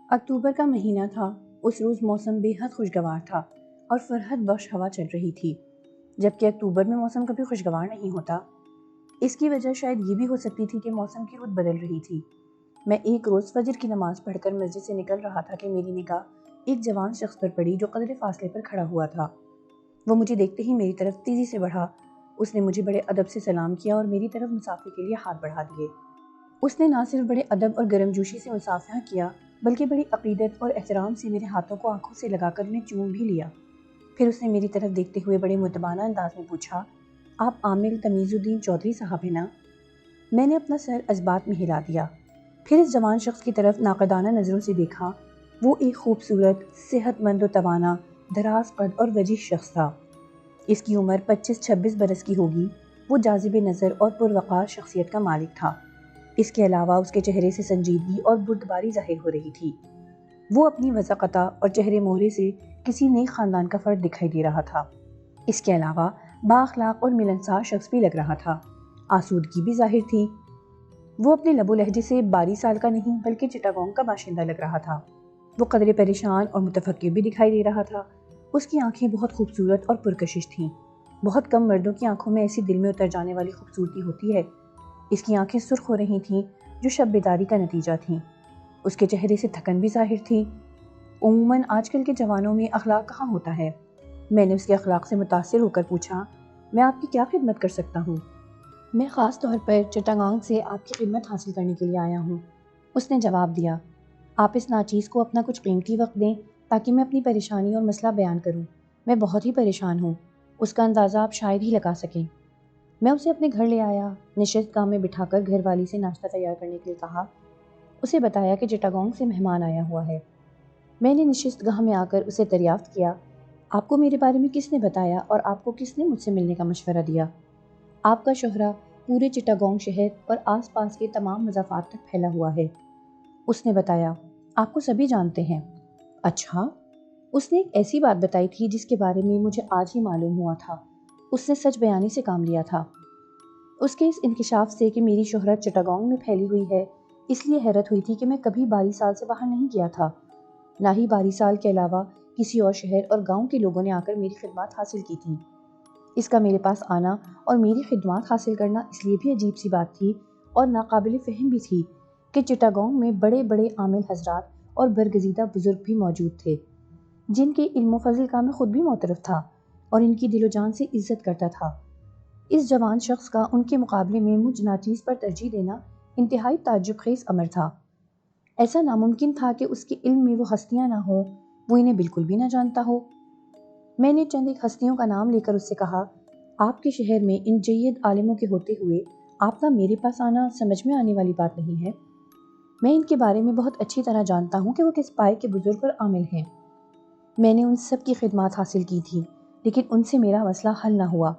اکتوبر کا مہینہ تھا۔ اس روز موسم بے حد خوشگوار تھا اور فرحت بخش ہوا چل رہی تھی، جبکہ اکتوبر میں موسم کبھی خوشگوار نہیں ہوتا۔ اس کی وجہ شاید یہ بھی ہو سکتی تھی کہ موسم کی رت بدل رہی تھی۔ میں ایک روز فجر کی نماز پڑھ کر مسجد سے نکل رہا تھا کہ میری نگاہ ایک جوان شخص پر پڑی جو قدرے فاصلے پر کھڑا ہوا تھا۔ وہ مجھے دیکھتے ہی میری طرف تیزی سے بڑھا۔ اس نے مجھے بڑے ادب سے سلام کیا اور میری طرف مصافحے کے لیے ہاتھ بڑھا دیے۔ اس نے نہ صرف بڑے ادب اور گرم جوشی سے مصافحہ کیا بلکہ بڑی عقیدت اور احترام سے میرے ہاتھوں کو آنکھوں سے لگا کر انہیں چوم بھی لیا۔ پھر اس نے میری طرف دیکھتے ہوئے بڑے مؤدبانہ انداز میں پوچھا، آپ عامر تمیز الدین چودھری صاحب ہیں نا؟ میں نے اپنا سر اس بات میں ہلا دیا۔ پھر اس جوان شخص کی طرف ناقدانہ نظروں سے دیکھا۔ وہ ایک خوبصورت، صحت مند و توانا، دراز قد اور وجیح شخص تھا۔ اس کی عمر 25-26 برس کی ہوگی۔ وہ جاذب نظر اور پروقار شخصیت کا مالک تھا۔ اس کے علاوہ اس کے چہرے سے سنجیدگی اور بردباری ظاہر ہو رہی تھی۔ وہ اپنی وضاقتہ اور چہرے مہرے سے کسی نیک خاندان کا فرد دکھائی دے رہا تھا۔ اس کے علاوہ بااخلاق اور ملنسار شخص بھی لگ رہا تھا۔ آسودگی بھی ظاہر تھی۔ وہ اپنے لب و لہجے سے 22 سال کا نہیں بلکہ چٹاگانگ کا باشندہ لگ رہا تھا۔ وہ قدرے پریشان اور متفکر بھی دکھائی دے رہا تھا۔ اس کی آنکھیں بہت خوبصورت اور پرکشش تھیں۔ بہت کم مردوں کی آنکھوں میں ایسی دل میں اتر جانے والی خوبصورتی ہوتی ہے۔ اس کی آنکھیں سرخ ہو رہی تھیں جو شب بیداری کا نتیجہ تھیں۔ اس کے چہرے سے تھکن بھی ظاہر تھی۔ عموماً آج کل کے جوانوں میں اخلاق کہاں ہوتا ہے؟ میں نے اس کے اخلاق سے متاثر ہو کر پوچھا، میں آپ کی کیا خدمت کر سکتا ہوں؟ میں خاص طور پر چٹاگانگ سے آپ کی خدمت حاصل کرنے کے لیے آیا ہوں، اس نے جواب دیا۔ آپ اس ناچیز کو اپنا کچھ قیمتی وقت دیں تاکہ میں اپنی پریشانی اور مسئلہ بیان کروں۔ میں بہت ہی پریشان ہوں۔ اس کا اندازہ آپ شاید ہی لگا سکیں۔ میں اسے اپنے گھر لے آیا، نشست گاہ میں بٹھا کر گھر والی سے ناشتہ تیار کرنے کے لیے کہا۔ اسے بتایا کہ چٹاگانگ سے مہمان آیا ہوا ہے۔ میں نے نشست گاہ میں آ کر اسے دریافت کیا، آپ کو میرے بارے میں کس نے بتایا اور آپ کو کس نے مجھ سے ملنے کا مشورہ دیا؟ آپ کا شہرہ پورے چٹاگانگ شہر اور آس پاس کے تمام مضافات تک پھیلا ہوا ہے، اس نے بتایا۔ آپ کو سبھی جانتے ہیں؟ اچھا۔ اس نے ایک ایسی بات بتائی تھی جس کے بارے میں مجھے آج ہی معلوم ہوا تھا۔ اس نے سچ بیانی سے کام لیا تھا۔ اس کے اس انکشاف سے کہ میری شہرت چٹاگانگ میں پھیلی ہوئی ہے، اس لیے حیرت ہوئی تھی کہ میں کبھی 22 سال سے باہر نہیں گیا تھا۔ نہ ہی 22 سال کے علاوہ کسی اور شہر اور گاؤں کے لوگوں نے آ کر میری خدمات حاصل کی تھیں۔ اس کا میرے پاس آنا اور میری خدمات حاصل کرنا اس لیے بھی عجیب سی بات تھی اور ناقابل فہم بھی تھی کہ چٹاگانگ میں بڑے بڑے عامل حضرات اور برگزیدہ بزرگ بھی موجود تھے، جن کے علم و فضل کا میں خود بھی معترف تھا اور ان کی دل و جان سے عزت کرتا تھا۔ اس جوان شخص کا ان کے مقابلے میں مجھ ناچیز پر ترجیح دینا انتہائی تعجب خیز امر تھا۔ ایسا ناممکن تھا کہ اس کے علم میں وہ ہستیاں نہ ہوں، وہ انہیں بالکل بھی نہ جانتا ہو۔ میں نے چند ایک ہستیوں کا نام لے کر اس سے کہا، آپ کے شہر میں ان جید عالموں کے ہوتے ہوئے آپ کا میرے پاس آنا سمجھ میں آنے والی بات نہیں ہے۔ میں ان کے بارے میں بہت اچھی طرح جانتا ہوں کہ وہ کس پائے کے بزرگ اور عامل ہیں۔ میں نے ان سب کی خدمات حاصل کی تھی لیکن ان سے میرا مسئلہ حل نہ ہوا،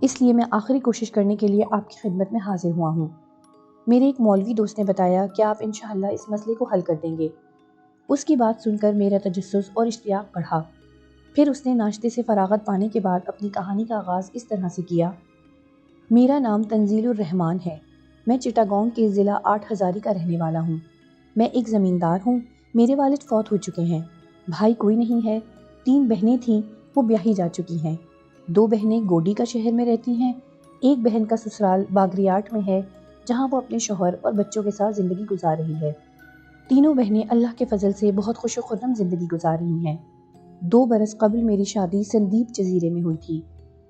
اس لیے میں آخری کوشش کرنے کے لیے آپ کی خدمت میں حاضر ہوا ہوں۔ میرے ایک مولوی دوست نے بتایا کہ آپ انشاءاللہ اس مسئلے کو حل کر دیں گے۔ اس کی بات سن کر میرا تجسس اور اشتیاق بڑھا۔ پھر اس نے ناشتے سے فراغت پانے کے بعد اپنی کہانی کا آغاز اس طرح سے کیا، میرا نام تنزیل الرحمن ہے۔ میں چٹاگانگ کے ضلع 8 ہزاری کا رہنے والا ہوں۔ میں ایک زمیندار ہوں۔ میرے والد فوت ہو چکے ہیں۔ بھائی کوئی نہیں ہے۔ 3 بہنیں تھیں، وہ بیاہی جا چکی ہیں۔ 2 بہنیں گوڈی کا شہر میں رہتی ہیں۔ ایک بہن کا سسرال باگریاٹ میں ہے جہاں وہ اپنے شوہر اور بچوں کے ساتھ زندگی گزار رہی ہے۔ تینوں بہنیں اللہ کے فضل سے بہت خوش و خرم زندگی گزار رہی ہیں۔ 2 برس قبل میری شادی سندیپ جزیرے میں ہوئی تھی۔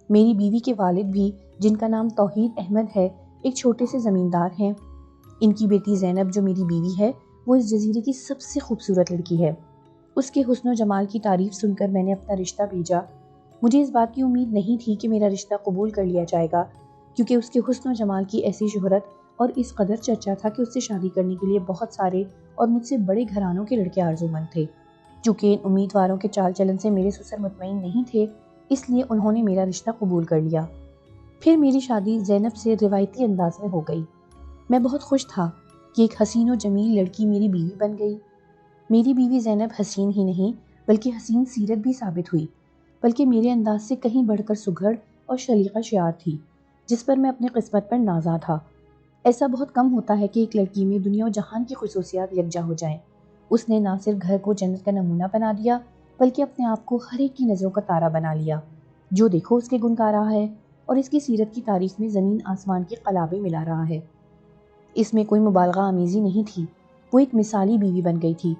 میری بیوی کے والد بھی، جن کا نام توحید احمد ہے، ایک چھوٹے سے زمیندار ہیں۔ ان کی بیٹی زینب جو میری بیوی ہے، وہ اس جزیرے کی سب سے خوبصورت لڑکی ہے۔ اس کے حسن و جمال کی تعریف سن کر میں نے اپنا رشتہ بھیجا۔ مجھے اس بات کی امید نہیں تھی کہ میرا رشتہ قبول کر لیا جائے گا، کیونکہ اس کے حسن و جمال کی ایسی شہرت اور اس قدر چرچا تھا کہ اس سے شادی کرنے کے لیے بہت سارے اور مجھ سے بڑے گھرانوں کے لڑکے آرزومند تھے۔ چونکہ ان امیدواروں کے چال چلن سے میرے سسر مطمئن نہیں تھے، اس لیے انہوں نے میرا رشتہ قبول کر لیا۔ پھر میری شادی زینب سے روایتی انداز میں ہو گئی۔ میں بہت خوش تھا کہ ایک حسین و جمیل لڑکی میری بیوی بن گئی۔ میری بیوی زینب حسین ہی نہیں بلکہ حسین سیرت بھی ثابت ہوئی، بلکہ میرے انداز سے کہیں بڑھ کر سگھڑ اور شلیقہ شعار تھی، جس پر میں اپنی قسمت پر نازا تھا۔ ایسا بہت کم ہوتا ہے کہ ایک لڑکی میں دنیا و جہان کی خصوصیات یکجا ہو جائیں اس نے نہ صرف گھر کو جنت کا نمونہ بنا دیا بلکہ اپنے آپ کو ہر ایک کی نظروں کا تارا بنا لیا، جو دیکھو اس کے گن گا رہا ہے اور اس کی سیرت کی تاریخ میں زمین آسمان کے قلابے ملا رہا ہے۔ اس میں کوئی مبالغہ آمیزی نہیں تھی، وہ ایک مثالی بیوی بن گئی تھی،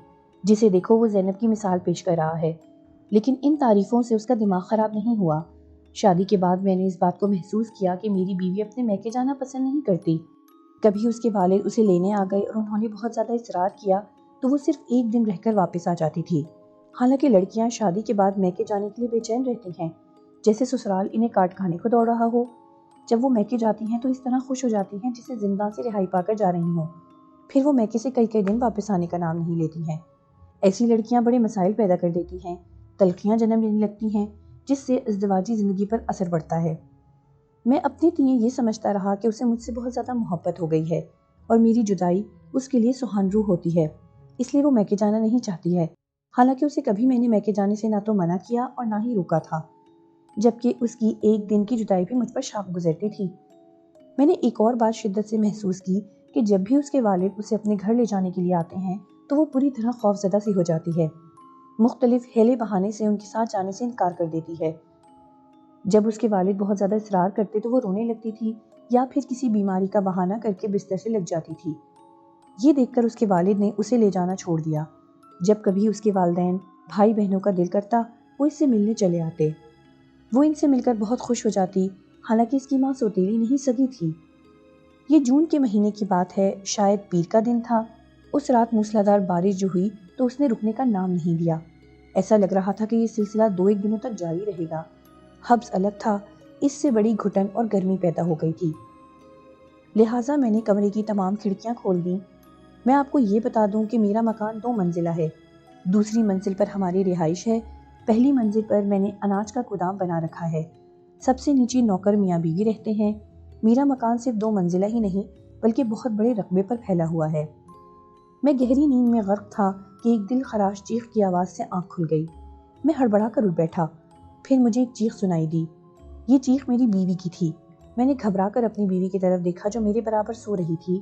جسے دیکھو وہ زینب کی مثال پیش کر رہا ہے۔ لیکن ان تعریفوں سے اس کا دماغ خراب نہیں ہوا۔ شادی کے بعد میں نے اس بات کو محسوس کیا کہ میری بیوی اپنے میکے جانا پسند نہیں کرتی۔ کبھی اس کے والد اسے لینے آ گئے اور انہوں نے بہت زیادہ اصرار کیا تو وہ صرف ایک دن رہ کر واپس آ جاتی تھی۔ حالانکہ لڑکیاں شادی کے بعد میکے جانے کے لیے بے چین رہتی ہیں، جیسے سسرال انہیں کاٹ کھانے کو دوڑ رہا ہو۔ جب وہ میکے جاتی ہیں تو اس طرح خوش ہو جاتی ہیں جسے زندان سے رہائی پا کر جا رہی ہوں، پھر وہ میکے سے کئی کئی دن واپس آنے کا نام نہیں لیتی ہیں۔ ایسی لڑکیاں بڑے مسائل پیدا کر دیتی ہیں، تلخیاں جنم لینے لگتی ہیں، جس سے ازدواجی زندگی پر اثر پڑتا ہے۔ میں اپنے تئیں یہ سمجھتا رہا کہ اسے مجھ سے بہت زیادہ محبت ہو گئی ہے اور میری جدائی اس کے لیے سہانرو ہوتی ہے، اس لیے وہ میکے جانا نہیں چاہتی ہے۔ حالانکہ اسے کبھی میں نے میکے جانے سے نہ تو منع کیا اور نہ ہی روکا تھا، جبکہ اس کی ایک دن کی جدائی بھی مجھ پر شاق گزرتی تھی۔ میں نے ایک اور بات شدت سے محسوس کی کہ جب بھی اس کے والد اسے اپنے گھر لے جانے کے لیے آتے ہیں تو وہ پوری طرح خوفزدہ سی ہو جاتی ہے، مختلف ہیلے بہانے سے ان کے ساتھ جانے سے انکار کر دیتی ہے۔ جب اس کے والد بہت زیادہ اصرار کرتے تو وہ رونے لگتی تھی یا پھر کسی بیماری کا بہانہ کر کے بستر سے لگ جاتی تھی۔ یہ دیکھ کر اس کے والد نے اسے لے جانا چھوڑ دیا۔ جب کبھی اس کے والدین، بھائی بہنوں کا دل کرتا وہ اس سے ملنے چلے آتے۔ وہ ان سے مل کر بہت خوش ہو جاتی، حالانکہ اس کی ماں سوتیلی نہیں سگی تھی۔ یہ جون کے مہینے کی بات ہے، شاید پیر کا دن تھا۔ اس رات موسلادھار بارش جو ہوئی تو اس نے رکنے کا نام نہیں لیا۔ ایسا لگ رہا تھا کہ یہ سلسلہ 2-1 دنوں تک جاری رہے گا۔ حبس الگ تھا، اس سے بڑی گھٹن اور گرمی پیدا ہو گئی تھی، لہٰذا میں نے کمرے کی تمام کھڑکیاں کھول دیں۔ میں آپ کو یہ بتا دوں کہ میرا مکان 2 منزلہ ہے۔ دوسری منزل پر ہماری رہائش ہے، پہلی منزل پر میں نے اناج کا گودام بنا رکھا ہے۔ سب سے نیچے نوکر میاں بیوی رہتے ہیں۔ میرا مکان صرف 2 منزلہ ہی نہیں بلکہ بہت بڑے رقبے پر پھیلا ہوا ہے۔ میں گہری نیند میں غرق تھا کہ ایک دل خراش چیخ کی آواز سے آنکھ کھل گئی۔ میں ہڑبڑا کر اٹھ بیٹھا، پھر مجھے ایک چیخ سنائی دی۔ یہ چیخ میری بیوی کی تھی۔ میں نے گھبرا کر اپنی بیوی کی طرف دیکھا جو میرے برابر سو رہی تھی۔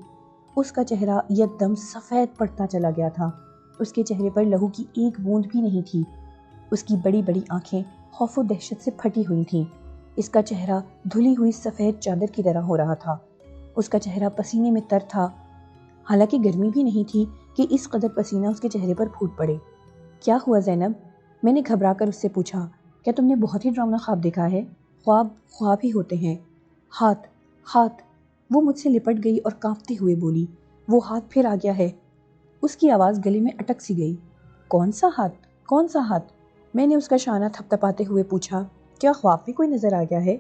اس کا چہرہ یکدم سفید پڑتا چلا گیا تھا، اس کے چہرے پر لہو کی ایک بوند بھی نہیں تھی۔ اس کی بڑی بڑی آنکھیں خوف و دہشت سے پھٹی ہوئی تھیں۔ اس کا چہرہ دھلی ہوئی سفید چادر کی طرح ہو رہا تھا۔ اس کا چہرہ پسینے میں تر تھا، حالانکہ گرمی بھی نہیں تھی کہ اس قدر پسینہ اس کے چہرے پر پھوٹ پڑے۔ کیا ہوا زینب؟ میں نے گھبرا کر اس سے پوچھا۔ کیا تم نے بہت ہی ڈراؤنا خواب دیکھا ہے؟ خواب ہی ہوتے ہیں۔ ہاتھ وہ مجھ سے لپٹ گئی اور کانپتے ہوئے بولی، وہ ہاتھ پھر آ گیا ہے۔ اس کی آواز گلے میں اٹک سی گئی۔ کون سا ہاتھ؟ میں نے اس کا شانہ تھپ تھپاتے ہوئے پوچھا، کیا خواب میں کوئی نظر آ گیا ہے؟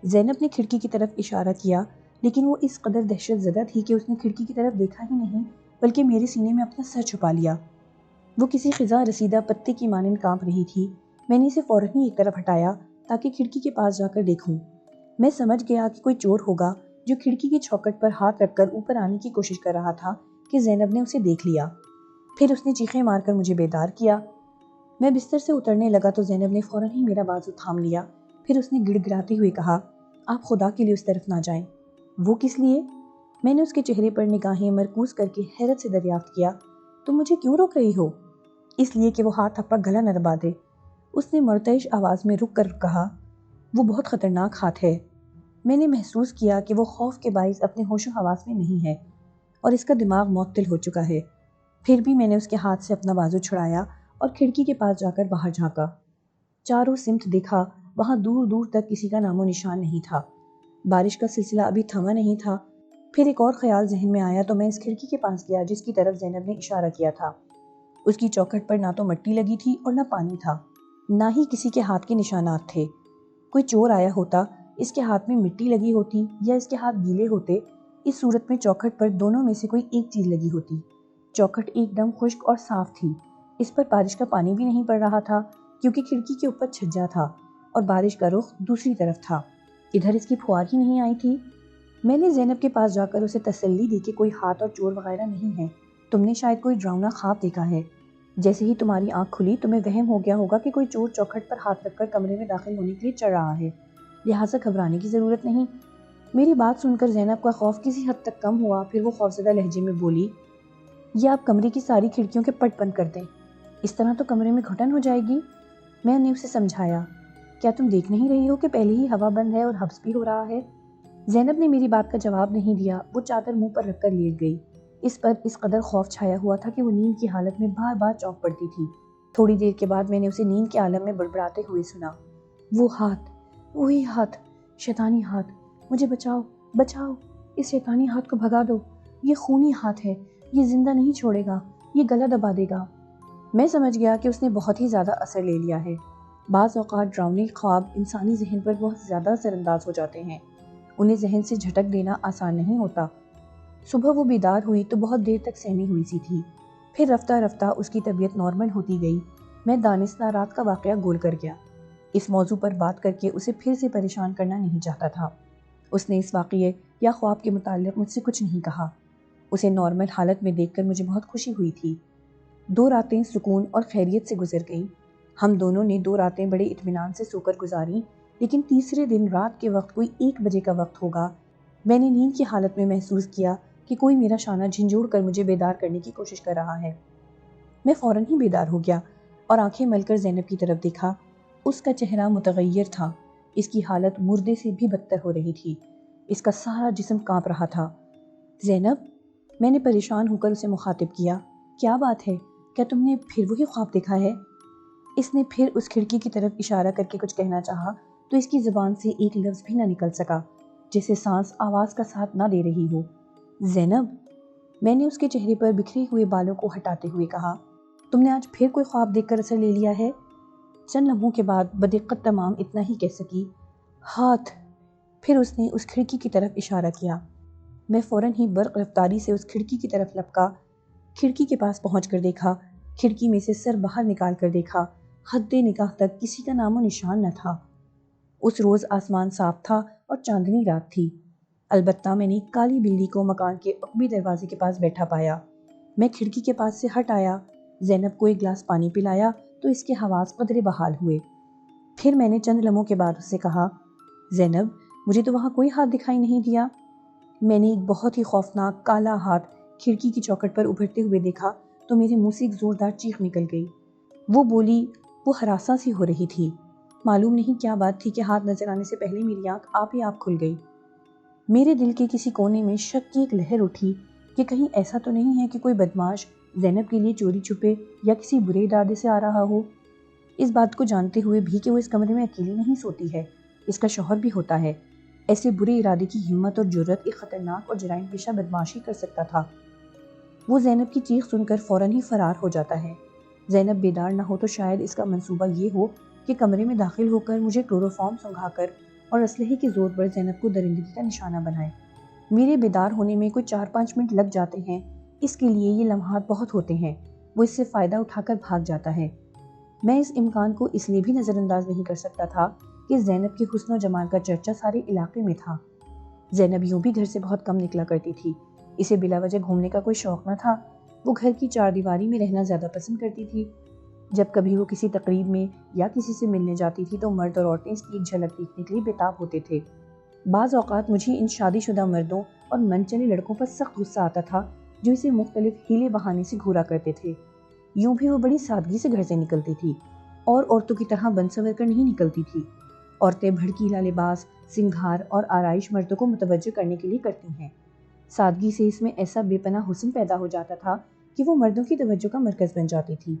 زینب نے کھڑکی کی طرف اشارہ کیا، لیکن وہ اس قدر دہشت زدہ تھی کہ اس نے کھڑکی کی طرف دیکھا ہی نہیں بلکہ میرے سینے میں اپنا سر چھپا لیا۔ وہ کسی خزاں رسیدہ پتے کی مانند کانپ رہی تھی۔ میں نے اسے فوراً ہی ایک طرف ہٹایا تاکہ کھڑکی کے پاس جا کر دیکھوں۔ میں سمجھ گیا کہ کوئی چور ہوگا جو کھڑکی کی چوکھٹ پر ہاتھ رکھ کر اوپر آنے کی کوشش کر رہا تھا کہ زینب نے اسے دیکھ لیا۔ پھر اس نے چیخیں مار کر مجھے بیدار کیا۔ میں بستر سے اترنے لگا تو زینب نے فوراً ہی میرا بازو تھام لیا۔ پھر اس نے گڑ گڑاتے ہوئے کہا، آپ خدا کے لیے اس طرف نہ جائیں۔ وہ کس لیے؟ میں نے اس کے چہرے پر نگاہیں مرکوز کر کے حیرت سے دریافت کیا، تم مجھے کیوں روک رہی ہو؟ اس لیے کہ وہ ہاتھ اپنا گلا نہ دبا دے۔ اس نے مرتعش آواز میں رک کر کہا، وہ بہت خطرناک ہاتھ ہے۔ میں نے محسوس کیا کہ وہ خوف کے باعث اپنے ہوش و حواس میں نہیں ہے اور اس کا دماغ معطل ہو چکا ہے۔ پھر بھی میں نے اس کے ہاتھ سے اپنا بازو چھڑایا اور کھڑکی کے پاس جا کر باہر جھانکا۔ چاروں سمت دیکھا، وہاں دور دور تک کسی کا نام و نشان نہیں تھا۔ بارش کا سلسلہ ابھی تھما نہیں تھا۔ پھر ایک اور خیال ذہن میں آیا تو میں اس کھڑکی کے پاس گیا جس کی طرف زینب نے اشارہ کیا تھا۔ اس کی چوکھٹ پر نہ تو مٹی لگی تھی اور نہ پانی تھا، نہ ہی کسی کے ہاتھ کے نشانات تھے۔ کوئی چور آیا ہوتا، اس کے ہاتھ میں مٹی لگی ہوتی یا اس کے ہاتھ گیلے ہوتے، اس صورت میں چوکھٹ پر دونوں میں سے کوئی ایک چیز لگی ہوتی۔ چوکھٹ ایک دم خشک اور صاف تھی، اس پر بارش کا پانی بھی نہیں پڑ رہا تھا کیونکہ کھڑکی کے اوپر چھجا تھا اور بارش کا رخ دوسری طرف تھا، ادھر اس کی پھوار ہی نہیں آئی تھی۔ میں نے زینب کے پاس جا کر اسے تسلی دی کہ کوئی ہاتھ اور چور وغیرہ نہیں ہے، تم نے شاید کوئی ڈراؤنا خواب دیکھا ہے۔ جیسے ہی تمہاری آنکھ کھلی تمہیں وہم ہو گیا ہوگا کہ کوئی چور چوکھٹ پر ہاتھ رکھ کر کمرے میں داخل ہونے کے لیے چڑھ رہا ہے، لہٰذا گھبرانے کی ضرورت نہیں۔ میری بات سن کر زینب کا خوف کسی حد تک کم ہوا، پھر وہ خوفزدہ لہجے میں بولی، یا آپ کمرے کی ساری کھڑکیوں کے پٹ بند کر دیں، اس طرح تو کمرے میں گھٹن ہو جائے گی۔ میں نے اسے سمجھایا، کیا تم دیکھ نہیں رہی ہو کہ پہلے ہی ہوا بند ہے اور حبس بھی ہو رہا ہے؟ زینب نے میری بات کا جواب نہیں دیا، وہ چادر منہ پر رکھ کر لیٹ گئی۔ اس پر اس قدر خوف چھایا ہوا تھا کہ وہ نیند کی حالت میں بار بار چونک پڑتی تھی۔ تھوڑی دیر کے بعد میں نے اسے نیند کے عالم میں بڑبڑاتے ہوئے سنا، وہ ہاتھ، وہی ہاتھ، شیطانی ہاتھ، مجھے بچاؤ، بچاؤ، اس شیطانی ہاتھ کو بھگا دو، یہ خونی ہاتھ ہے، یہ زندہ نہیں چھوڑے گا، یہ گلا دبا دے گا۔ میں سمجھ گیا کہ اس نے بہت ہی زیادہ اثر لے لیا ہے۔ بعض اوقات ڈراؤنے خواب انسانی ذہن پر بہت زیادہ اثر انداز ہو جاتے ہیں، انہیں ذہن سے جھٹک دینا آسان نہیں ہوتا۔ صبح وہ بیدار ہوئی تو بہت دیر تک سہمی ہوئی سی تھی، پھر رفتہ رفتہ اس کی طبیعت نارمل ہوتی گئی۔ میں دانستہ رات کا واقعہ گول کر گیا۔ اس موضوع پر بات کر کے اسے پھر سے پریشان کرنا نہیں چاہتا تھا۔ اس نے اس واقعے یا خواب کے متعلق مجھ سے کچھ نہیں کہا۔ اسے نارمل حالت میں دیکھ کر مجھے بہت خوشی ہوئی تھی۔ 2 راتیں سکون اور خیریت سے گزر گئیں۔ ہم دونوں نے 2 راتیں بڑے اطمینان سے سو کر گزاریں، لیکن تیسرے دن رات کے وقت کوئی 1 بجے کا وقت ہوگا، میں نے نیند کی حالت میں محسوس کیا کہ کوئی میرا شانہ جھنجھوڑ کر مجھے بیدار کرنے کی کوشش کر رہا ہے۔ میں فوراً ہی بیدار ہو گیا اور آنکھیں مل کر زینب کی طرف دیکھا۔ اس کا چہرہ متغیر تھا، اس کی حالت مردے سے بھی بدتر ہو رہی تھی، اس کا سارا جسم کانپ رہا تھا۔ زینب، میں نے پریشان ہو کر اسے مخاطب کیا، کیا بات ہے؟ کیا تم نے پھر وہی خواب دیکھا ہے؟ اس نے پھر اس کھڑکی کی طرف اشارہ کر کے کچھ کہنا چاہا تو اس کی زبان سے ایک لفظ بھی نہ نکل سکا، جیسے سانس آواز کا ساتھ نہ دے رہی ہو۔ زینب، میں نے اس کے چہرے پر بکھرے ہوئے بالوں کو ہٹاتے ہوئے کہا، تم نے آج پھر کوئی خواب دیکھ کر اثر لے لیا ہے؟ چند لمحوں کے بعد بدقت تمام اتنا ہی کہہ سکی، ہاتھ۔ پھر اس نے اس کھڑکی کی طرف اشارہ کیا۔ میں فوراً ہی برق رفتاری سے اس کھڑکی کی طرف لپکا، کھڑکی کے پاس پہنچ کر دیکھا، کھڑکی میں سے سر باہر نکال کر دیکھا، حد نگاہ تک کسی کا نام و نشان نہ تھا۔ اس روز آسمان صاف تھا اور چاندنی رات تھی، البتہ میں نے ایک کالی بلی کو مکان کے عقبی دروازے کے پاس بیٹھا پایا۔ میں کھڑکی کے پاس سے ہٹ آیا، زینب کو ایک گلاس پانی پلایا تو اس کے حواس قدرے بحال ہوئے۔ پھر میں نے چند لمحوں کے بعد اس سے کہا، زینب، مجھے تو وہاں کوئی ہاتھ دکھائی نہیں دیا۔ میں نے ایک بہت ہی خوفناک کالا ہاتھ کھڑکی کی چوکھٹ پر ابھرتے ہوئے دیکھا تو میرے منہ سے ایک زوردار چیخ نکل گئی۔ وہ بولی، وہ ہراساں سی ہو رہی تھی۔ معلوم نہیں کیا بات تھی کہ ہاتھ نظر آنے سے پہلے میری آنکھ آپ ہی آپ کھل گئی۔ میرے دل کے کسی کونے میں شک کی ایک لہر اٹھی کہ کہیں ایسا تو نہیں ہے کہ کوئی بدماش زینب کے لیے چوری چھپے یا کسی برے ارادے سے آ رہا ہو، اس بات کو جانتے ہوئے بھی کہ وہ اس کمرے میں اکیلی نہیں سوتی ہے، اس کا شوہر بھی ہوتا ہے۔ ایسے برے ارادے کی ہمت اور جرأت ایک خطرناک اور جرائم پیشہ بدماش ہی کر سکتا تھا۔ وہ زینب کی چیخ سن کر فوراً ہی فرار ہو جاتا ہے۔ زینب بیدار نہ ہو تو شاید اس کا منصوبہ یہ ہو کہ کمرے میں داخل ہو کر مجھے کلوروفارم سنگھا کر اور اسلحے کے زور پر زینب کو درندگی کا نشانہ بنائے۔ میرے بیدار ہونے میں کوئی 4-5 منٹ لگ جاتے ہیں، اس کے لیے یہ لمحات بہت ہوتے ہیں۔ وہ اس سے فائدہ اٹھا کر بھاگ جاتا ہے۔ میں اس امکان کو اس لیے بھی نظر انداز نہیں کر سکتا تھا کہ زینب کے حسن و جمال کا چرچا سارے علاقے میں تھا۔ زینب یوں بھی گھر سے بہت کم نکلا کرتی تھی، اسے بلا وجہ گھومنے کا کوئی شوق نہ تھا، وہ گھر کی 4 دیواری میں رہنا زیادہ پسند کرتی تھی۔ جب کبھی وہ کسی تقریب میں یا کسی سے ملنے جاتی تھی تو مرد اور عورتیں اس کی ایک جھلک دیکھنے کے لیے بےتاب ہوتے تھے۔ بعض اوقات مجھے ان شادی شدہ مردوں اور من چلے لڑکوں پر سخت غصہ آتا تھا جو اسے مختلف ہیلے بہانے سے گھورا کرتے تھے۔ یوں بھی وہ بڑی سادگی سے گھر سے نکلتی تھی اور عورتوں کی طرح بن سنور کر نہیں نکلتی تھی۔ عورتیں بھڑکیلا لباس، سنگھار اور آرائش مردوں کو متوجہ کرنے کے لیے کرتی ہیں۔ سادگی سے اس میں ایسا بے پناہ حسن پیدا ہو جاتا تھا کہ وہ مردوں کی توجہ کا مرکز بن جاتی تھی۔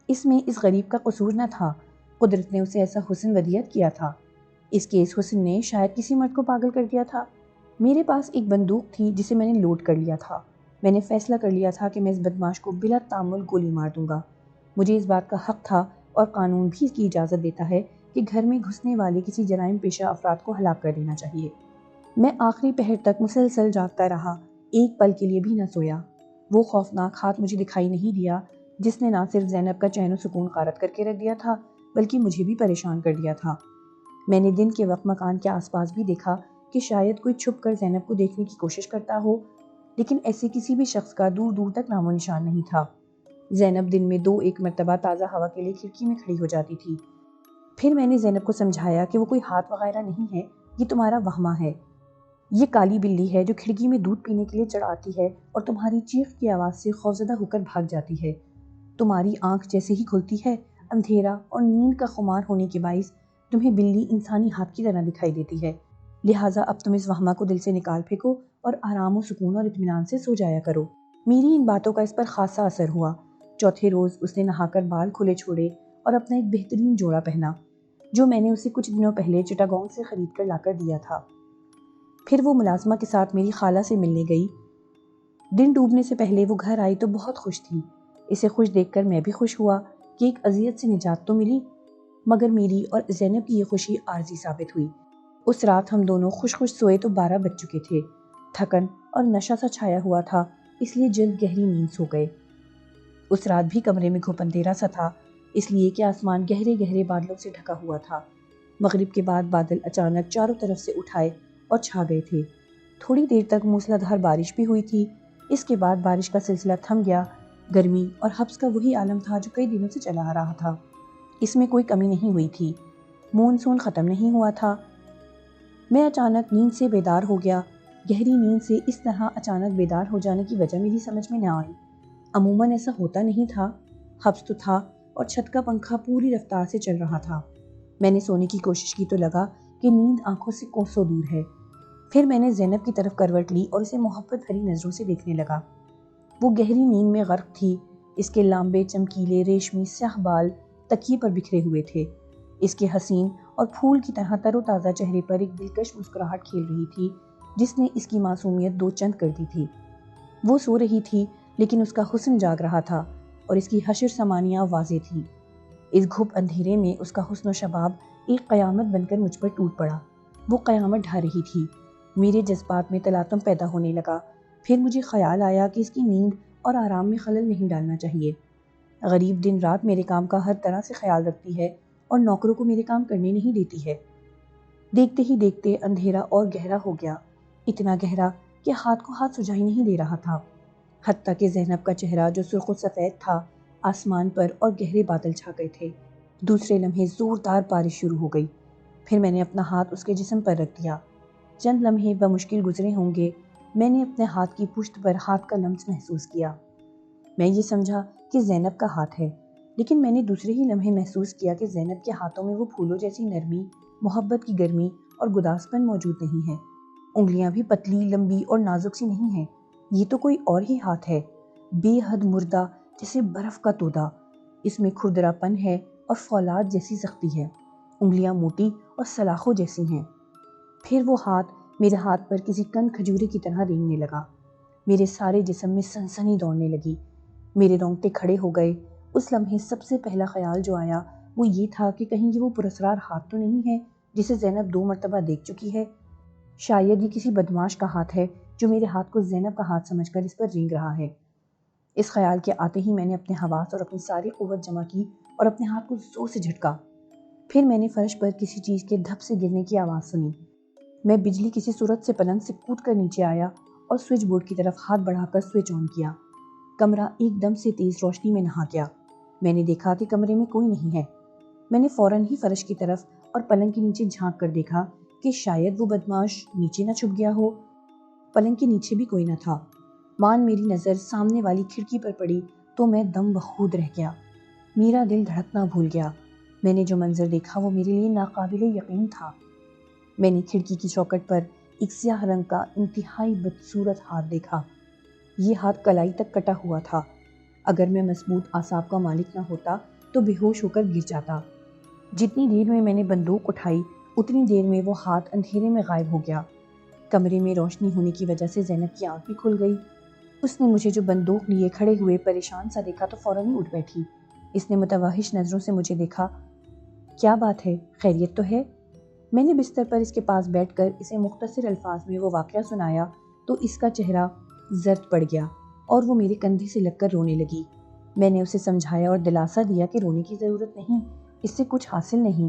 اس میں اس غریب کا قصور نہ تھا، قدرت نے اسے ایسا حسن ودیعت کیا تھا۔ اس کے اس حسن نے شاید کسی مرد کو پاگل کر دیا تھا۔ میرے پاس ایک بندوق تھی جسے میں نے لوڈ کر لیا تھا۔ میں نے فیصلہ کر لیا تھا کہ میں اس بدماش کو بلا تامل گولی مار دوں گا۔ مجھے اس بات کا حق تھا اور قانون بھی اس کی اجازت دیتا ہے کہ گھر میں گھسنے والے کسی جرائم پیشہ افراد کو ہلاک کر دینا چاہیے۔ میں آخری پہر تک مسلسل جاگتا رہا، ایک پل کے لیے بھی نہ سویا۔ وہ خوفناک ہاتھ مجھے دکھائی نہیں دیا جس نے نہ صرف زینب کا چین و سکون غارت کر کے رکھ دیا تھا بلکہ مجھے بھی پریشان کر دیا تھا۔ میں نے دن کے وقت مکان کے آس پاس بھی دیکھا کہ شاید کوئی چھپ کر زینب کو دیکھنے کی کوشش کرتا ہو، لیکن ایسے کسی بھی شخص کا دور دور تک نام و نشان نہیں تھا۔ زینب دن میں 2-1 مرتبہ تازہ ہوا کے لیے کھڑکی میں کھڑی ہو جاتی تھی۔ پھر میں نے زینب کو سمجھایا کہ وہ کوئی ہاتھ وغیرہ نہیں ہے، یہ تمہارا وہمہ ہے۔ یہ کالی بلی ہے جو کھڑکی میں دودھ پینے کے لیے چڑھ آتی ہے اور تمہاری چیخ کی آواز سے خوفزدہ ہو کر بھاگ جاتی ہے۔ تمہاری آنکھ جیسے ہی کھلتی ہے، اندھیرا اور نیند کا خمار ہونے کے باعث تمہیں بلی انسانی ہاتھ کی طرح دکھائی دیتی ہے، لہٰذا اب تم اس وہمہ کو دل سے نکال پھینکو اور آرام و سکون اور اطمینان سے سو جایا کرو۔ میری ان باتوں کا اس پر خاصا اثر ہوا۔ چوتھے روز اس نے نہا کر بال کھلے چھوڑے اور اپنا ایک بہترین جوڑا پہنا، جو میں نے اسے کچھ دنوں پہلے چٹاگانگ سے خرید کر لا کر دیا تھا۔ پھر وہ ملازمہ کے ساتھ میری خالہ سے ملنے گئی۔ دن ڈوبنے سے پہلے وہ گھر آئی تو بہت خوش تھی۔ اسے خوش دیکھ کر میں بھی خوش ہوا کہ ایک اذیت سے نجات تو ملی، مگر میری اور زینب کی یہ خوشی عارضی ثابت ہوئی۔ اس رات ہم دونوں خوش خوش سوئے تو 12 بج چکے تھے۔ تھکن اور نشہ سا چھایا ہوا تھا، اس لیے جلد گہری نیند سو گئے۔ اس رات بھی کمرے میں گھپ اندھیرا سا تھا، اس لیے کہ آسمان گہرے گہرے بادلوں سے ڈھکا ہوا تھا۔ مغرب کے بعد بادل اچانک چاروں طرف سے اٹھائے اور چھا گئے تھے۔ تھوڑی دیر تک موسلادھار بارش بھی ہوئی تھی۔ اس کے بعد بارش کا سلسلہ تھم گیا۔ گرمی اور حبس کا وہی عالم تھا جو کئی دنوں سے چلا آ رہا تھا۔ اس میں کوئی کمی نہیں ہوئی تھی۔ مونسون ختم نہیں ہوا تھا۔ میں اچانک نیند سے بیدار ہو گیا۔ گہری نیند سے اس طرح اچانک بیدار ہو جانے کی وجہ میری سمجھ میں نہ آئی۔ عموماً ایسا ہوتا نہیں تھا۔ حبس تو تھا اور چھت کا پنکھا پوری رفتار سے چل رہا تھا۔ میں نے سونے کی کوشش کی تو لگا کہ نیند آنکھوں سے کوسوں دور ہے۔ پھر میں نے زینب کی طرف کروٹ لی اور اسے محبت بھری نظروں سے دیکھنے لگا۔ وہ گہری نیند میں غرق تھی۔ اس کے لمبے چمکیلے ریشمی سیاہ بال تکیے پر بکھرے ہوئے تھے۔ اس کے حسین اور پھول کی طرح تر و تازہ چہرے پر ایک دلکش مسکراہٹ کھیل رہی تھی جس نے اس کی معصومیت دو چند کر دی تھی۔ وہ سو رہی تھی لیکن اس کا حسن جاگ رہا تھا اور اس کی حشر سمانیاں واضح تھی۔ اس گھپ اندھیرے میں اس کا حسن و شباب ایک قیامت بن کر مجھ پر ٹوٹ پڑا۔ وہ قیامت ڈھا رہی تھی۔ میرے جذبات میں تلاطم پیدا ہونے لگا۔ پھر مجھے خیال آیا کہ اس کی نیند اور آرام میں خلل نہیں ڈالنا چاہیے۔ غریب دن رات میرے کام کا ہر طرح سے خیال رکھتی ہے اور نوکروں کو میرے کام کرنے نہیں دیتی ہے۔ دیکھتے ہی دیکھتے اندھیرا اور گہرا ہو گیا، اتنا گہرا کہ ہاتھ کو ہاتھ سجائی نہیں دے رہا تھا۔ حتیٰ کہ زینب کا چہرہ جو سرخ و سفید تھا، آسمان پر اور گہرے بادل چھا گئے تھے۔ دوسرے لمحے زوردار بارش شروع ہو گئی۔ پھر میں نے اپنا ہاتھ اس کے جسم پر رکھ دیا۔ چند لمحے بمشکل گزرے ہوں گے، میں نے اپنے ہاتھ کی پشت پر ہاتھ کا لمس محسوس کیا۔ میں یہ سمجھا کہ زینب کا ہاتھ ہے، لیکن میں نے دوسرے ہی لمحے محسوس کیا کہ زینب کے ہاتھوں میں وہ پھولوں جیسی نرمی، محبت کی گرمی اور گدازپن موجود نہیں ہے۔ انگلیاں بھی پتلی، لمبی اور نازک سی نہیں ہیں۔ یہ تو کوئی اور ہی ہاتھ ہے، بے حد مردہ، جیسے برف کا تودا۔ اس میں کھردرا پن ہے اور فولاد جیسی سختی ہے۔ انگلیاں موٹی اور سلاخوں جیسی ہیں۔ پھر وہ ہاتھ میرے ہاتھ پر کسی کن کھجورے کی طرح رینگنے لگا۔ میرے سارے جسم میں سنسنی دوڑنے لگی۔ میرے رونگٹے کھڑے ہو گئے۔ اس لمحے سب سے پہلا خیال جو آیا وہ یہ تھا کہ کہیں یہ وہ پراسرار ہاتھ تو نہیں ہے جسے زینب 2 مرتبہ دیکھ چکی ہے۔ شاید یہ کسی بدماش کا ہاتھ ہے جو میرے ہاتھ کو زینب کا ہاتھ سمجھ کر اس پر رینگ رہا ہے۔ اس خیال کے آتے ہی میں نے اپنے حواس اور اپنی ساری قوت جمع کی اور اپنے ہاتھ کو زور سے جھٹکا۔ پھر میں نے فرش پر کسی چیز کے دھپ سے گرنے کی آواز سنی۔ میں بجلی کسی صورت سے پلنگ سے کود کر نیچے آیا اور سوئچ بورڈ کی طرف ہاتھ بڑھا کر سوئچ آن کیا۔ کمرہ ایک دم سے تیز روشنی میں نہا گیا۔ میں نے دیکھا کہ کمرے میں کوئی نہیں ہے۔ میں نے فوراً ہی فرش کی طرف اور پلنگ کے نیچے جھانک کر دیکھا کہ شاید وہ بدماش نیچے نہ چھپ گیا ہو۔ پلنگ کے نیچے بھی کوئی نہ تھا۔ مان میری نظر سامنے والی کھڑکی پر پڑی تو میں دم بخود رہ گیا۔ میرا دل دھڑکنا بھول گیا۔ میں نے جو منظر دیکھا وہ میرے لیے ناقابل یقین تھا۔ میں نے کھڑکی کی چوکھٹ پر ایک سیاہ رنگ کا انتہائی بدصورت ہاتھ دیکھا۔ یہ ہاتھ کلائی تک کٹا ہوا تھا۔ اگر میں مضبوط اعصاب کا مالک نہ ہوتا تو بے ہوش ہو کر گر جاتا۔ جتنی دیر میں نے بندوق اٹھائی اتنی دیر میں وہ ہاتھ اندھیرے میں غائب ہو گیا۔ کمرے میں روشنی ہونے کی وجہ سے زینب کی آنکھ بھی کھل گئی۔ اس نے مجھے جو بندوق لیے کھڑے ہوئے پریشان سا دیکھا تو فوراً ہی اٹھ بیٹھی۔ اس نے متوحش نظروں سے مجھے دیکھا۔ کیا بات ہے، خیریت تو ہے؟ میں نے بستر پر اس کے پاس بیٹھ کر اسے مختصر الفاظ میں وہ واقعہ سنایا تو اس کا چہرہ زرد پڑ گیا اور وہ میرے کندھے سے لگ کر رونے لگی۔ میں نے اسے سمجھایا اور دلاسا دیا کہ رونے کی ضرورت نہیں، اس سے کچھ حاصل نہیں،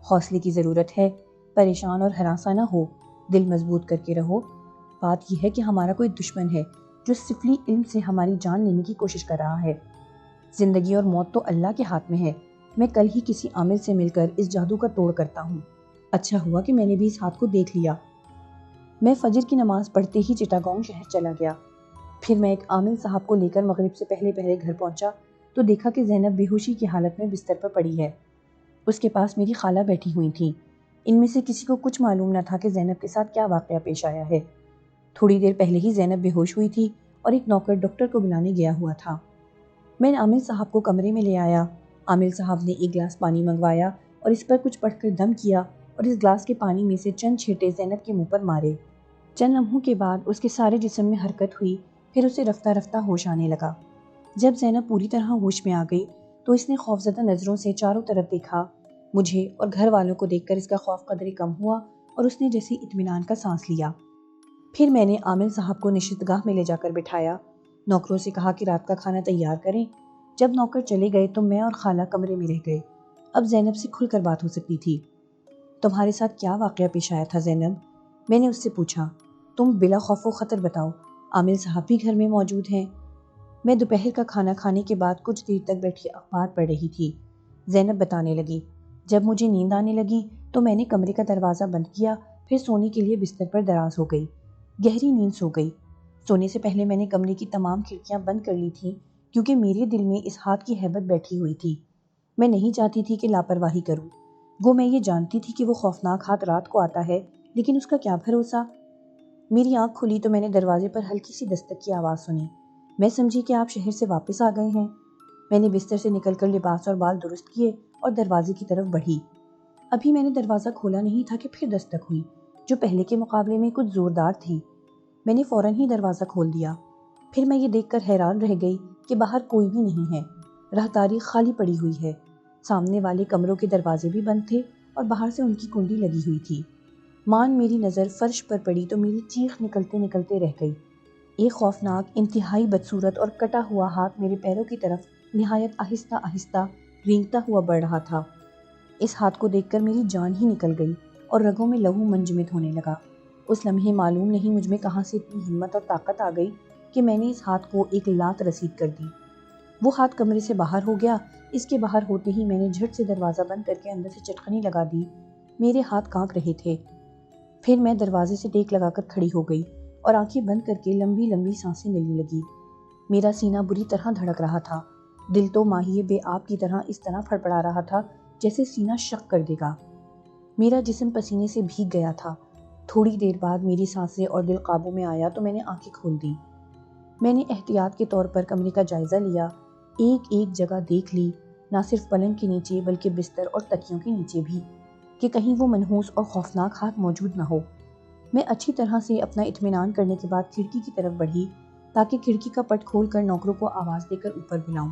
حوصلے کی ضرورت ہے، پریشان اور ہراساں نہ ہو، دل مضبوط کر کے رہو۔ بات یہ ہے کہ ہمارا کوئی دشمن ہے جو سفلی علم سے ہماری جان لینے کی کوشش کر رہا ہے۔ زندگی اور موت تو اللہ کے ہاتھ میں ہے۔ میں کل ہی کسی عامل سے مل کر اس جادو کا توڑ کرتا ہوں۔ اچھا ہوا کہ میں نے بھی اس ہاتھ کو دیکھ لیا۔ میں فجر کی نماز پڑھتے ہی چٹاگانگ شہر چلا گیا۔ پھر میں ایک عامل صاحب کو لے کر مغرب سے پہلے گھر پہنچا تو دیکھا کہ زینب بے ہوشی کی حالت میں بستر پر پڑی ہے۔ اس کے پاس میری خالہ بیٹھی ہوئی تھیں۔ ان میں سے کسی کو کچھ معلوم نہ تھا کہ زینب کے ساتھ کیا واقعہ پیش آیا ہے۔ تھوڑی دیر پہلے ہی زینب بے ہوش ہوئی تھی اور ایک نوکر ڈاکٹر کو بلانے گیا ہوا تھا۔ میں عامل صاحب کو کمرے میں لے آیا۔ عامل صاحب نے ایک گلاس پانی منگوایا اور اس پر کچھ پڑھ کر دم کیا اور اس گلاس کے پانی میں سے چند چھینٹے زینب کے منہ پر مارے۔ چند لمحوں کے بعد اس کے سارے جسم میں حرکت ہوئی، پھر اسے رفتہ رفتہ ہوش آنے لگا۔ جب زینب پوری طرح ہوش میں آ گئی تو اس نے خوفزدہ نظروں سے چاروں طرف دیکھا۔ مجھے اور گھر والوں کو دیکھ کر اس کا خوف قدرے کم ہوا اور اس نے جیسے اطمینان کا سانس لیا۔ پھر میں نے عامل صاحب کو نشست گاہ میں لے جا کر بٹھایا، نوکروں سے کہا کہ رات کا کھانا تیار کریں۔ جب نوکر چلے گئے تو میں اور خالہ کمرے میں رہ گئے۔ اب زینب سے کھل کر بات ہو سکتی تھی۔ تمہارے ساتھ کیا واقعہ پیش آیا تھا زینب؟ میں نے اس سے پوچھا۔ تم بلا خوف و خطر بتاؤ، عامل صاحب بھی گھر میں موجود ہیں۔ میں دوپہر کا کھانا کھانے کے بعد کچھ دیر تک بیٹھی اخبار پڑھ رہی تھی۔ زینب بتانے لگی، جب مجھے نیند آنے لگی تو میں نے کمرے کا دروازہ بند کیا، پھر سونے کے لیے بستر پر دراز ہو گئی۔ گہری نیند سو گئی۔ سونے سے پہلے میں نے کمرے کی تمام کھڑکیاں بند کر لی تھیں کیونکہ میرے دل میں اس ہاتھ کی ہیبت بیٹھی ہوئی تھی۔ میں نہیں چاہتی تھی کہ لاپرواہی کروں۔ گو میں یہ جانتی تھی کہ وہ خوفناک ہاتھ رات کو آتا ہے، لیکن اس کا کیا بھروسہ۔ میری آنکھ کھلی تو میں نے دروازے پر ہلکی سی دستک کی آواز سنی۔ میں سمجھی کہ آپ شہر سے واپس آ گئے ہیں۔ میں نے بستر سے نکل کر لباس اور بال درست کیے اور دروازے کی طرف بڑھی۔ ابھی میں نے دروازہ کھولا نہیں تھا کہ پھر دستک ہوئی، جو پہلے کے مقابلے میں کچھ زوردار تھی۔ میں نے فوراً ہی دروازہ کھول دیا۔ پھر میں یہ دیکھ کر حیران رہ گئی کہ باہر کوئی بھی نہیں ہے۔ راہداری خالی پڑی ہوئی ہے۔ سامنے والے کمروں کے دروازے بھی بند تھے اور باہر سے ان کی کنڈی لگی ہوئی تھی۔ میری نظر فرش پر پڑی تو میری چیخ نکلتے نکلتے رہ گئی۔ ایک خوفناک، انتہائی بدصورت اور کٹا ہوا ہاتھ میرے پیروں کی طرف نہایت آہستہ آہستہ رینگتا ہوا بڑھ رہا تھا۔ اس ہاتھ کو دیکھ کر میری جان ہی نکل گئی اور رگوں میں لہو منجمد ہونے لگا۔ اس لمحے معلوم نہیں مجھ میں کہاں سے اتنی ہمت اور طاقت آ گئی کہ میں نے اس ہاتھ کو ایک لات رسید کر دی۔ وہ ہاتھ کمرے سے باہر ہو گیا۔ اس کے باہر ہوتے ہی میں نے جھٹ سے دروازہ بند کر کے اندر سے چٹکنی لگا دی۔ میرے ہاتھ کانپ رہے تھے۔ پھر میں دروازے سے ٹیک لگا کر کھڑی ہو گئی اور آنکھیں بند کر کے لمبی لمبی سانسیں لینے لگی۔ میرا سینہ بری طرح دھڑک رہا تھا۔ دل تو ماہیے بے آب کی طرح اس طرح پھڑپڑا رہا تھا جیسے سینہ شق کر دے گا۔ میرا جسم پسینے سے بھیگ گیا تھا۔ تھوڑی دیر بعد میری سانسیں اور دل قابو میں آیا تو میں نے آنکھیں کھول دیں۔ میں نے احتیاط کے طور پر کمرے کا جائزہ لیا، ایک ایک جگہ دیکھ لی، نہ صرف پلنگ کے نیچے بلکہ بستر اور تکیوں کے نیچے بھی، کہ کہیں وہ منحوس اور خوفناک ہاتھ موجود نہ ہو۔ میں اچھی طرح سے اپنا اطمینان کرنے کے بعد کھڑکی کی طرف بڑھی تاکہ کھڑکی کا پٹ کھول کر نوکروں کو آواز دے کر اوپر بلاؤں۔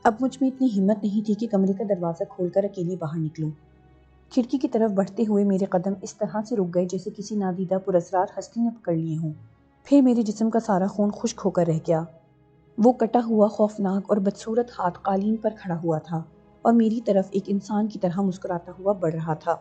اب مجھ میں اتنی ہمت نہیں تھی کہ کمرے کا دروازہ کھول کر اکیلی باہر نکلوں۔ کھڑکی کی طرف بڑھتے ہوئے میرے قدم اس طرح سے رک گئے جیسے کسی نادیدہ پراسرار ہستی نے پکڑ لیے ہوں۔ پھر میرے جسم کا سارا خون خشک ہو کر رہ گیا۔ وہ کٹا ہوا، خوفناک اور بدصورت ہاتھ قالین پر کھڑا ہوا تھا اور میری طرف ایک انسان کی طرح مسکراتا ہوا بڑھ رہا تھا۔